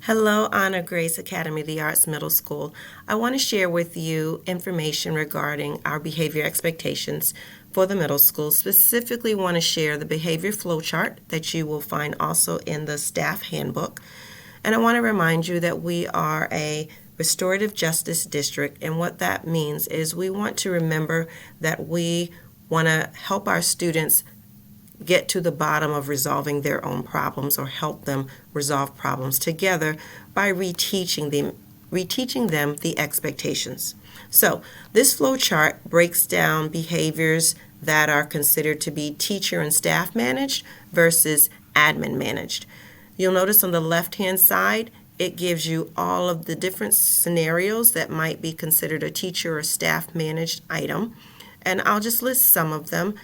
Hello, Honor Grace Academy, the Arts Middle School. I want to share with you information regarding our behavior expectations for the middle school. Specifically, want to share the behavior flowchart that you will find also in the staff handbook. And I want to remind you that we are a restorative justice district, and what that means is we want to remember that we want to help our students get to the bottom of resolving their own problems or help them resolve problems together by reteaching them the expectations. So this flow chart breaks down behaviors that are considered to be teacher and staff managed versus admin managed. You'll notice on the left-hand side, it gives you all of the different scenarios that might be considered a teacher or staff managed item. And I'll just list some of them.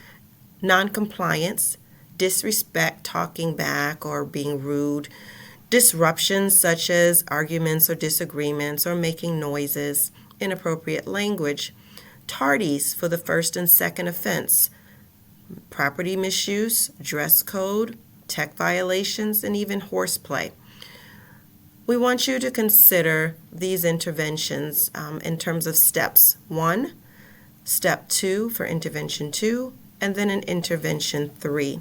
Noncompliance, disrespect, talking back or being rude, disruptions such as arguments or disagreements or making noises, inappropriate language, tardies for the first and second offense, property misuse, dress code, tech violations, and even horseplay. We want you to consider these interventions in terms of steps 1, step 2 for intervention 2, and then an intervention 3.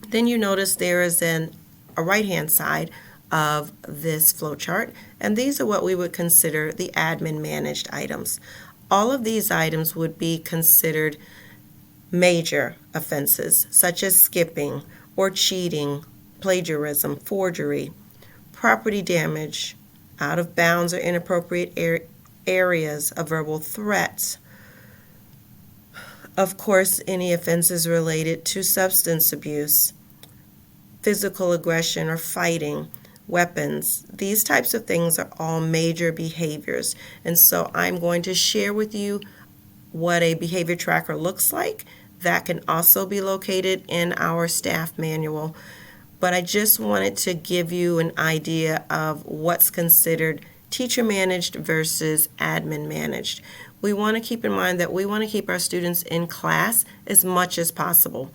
Then you notice there is a right-hand side of this flowchart, and these are what we would consider the admin managed items. All of these items would be considered major offenses, such as skipping or cheating, plagiarism, forgery, property damage, out of bounds or inappropriate areas of verbal threats. Of course, any offenses related to substance abuse, physical aggression or fighting, weapons. These types of things are all major behaviors. And so I'm going to share with you what a behavior tracker looks like. That can also be located in our staff manual. But I just wanted to give you an idea of what's considered teacher managed versus admin managed. We want to keep in mind that we want to keep our students in class as much as possible.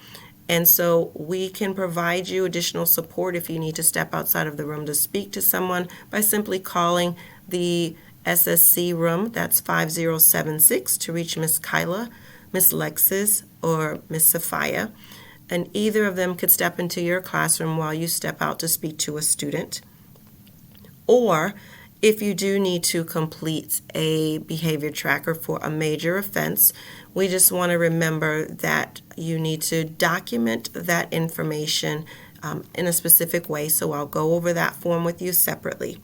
And so we can provide you additional support if you need to step outside of the room to speak to someone by simply calling the SSC room. That's 5076 to reach Miss Kyla, Miss Lexis, or Miss Sophia. And either of them could step into your classroom while you step out to speak to a student. Or if you do need to complete a behavior tracker for a major offense, we just want to remember that you need to document that information in a specific way. So I'll go over that form with you separately.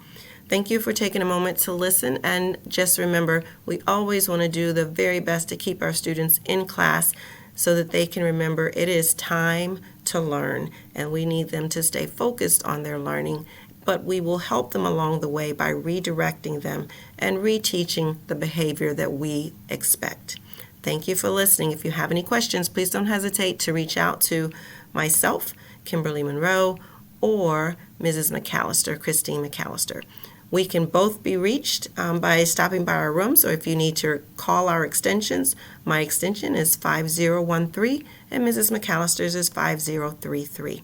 Thank you for taking a moment to listen, and just remember, we always want to do the very best to keep our students in class so that they can remember it is time to learn, and we need them to stay focused on their learning, but we will help them along the way by redirecting them and reteaching the behavior that we expect. Thank you for listening. If you have any questions, please don't hesitate to reach out to myself, Kimberly Monroe, or Mrs. McAllister, Christine McAllister. We can both be reached by stopping by our rooms, or if you need to call our extensions, my extension is 5013 and Mrs. McAllister's is 5033.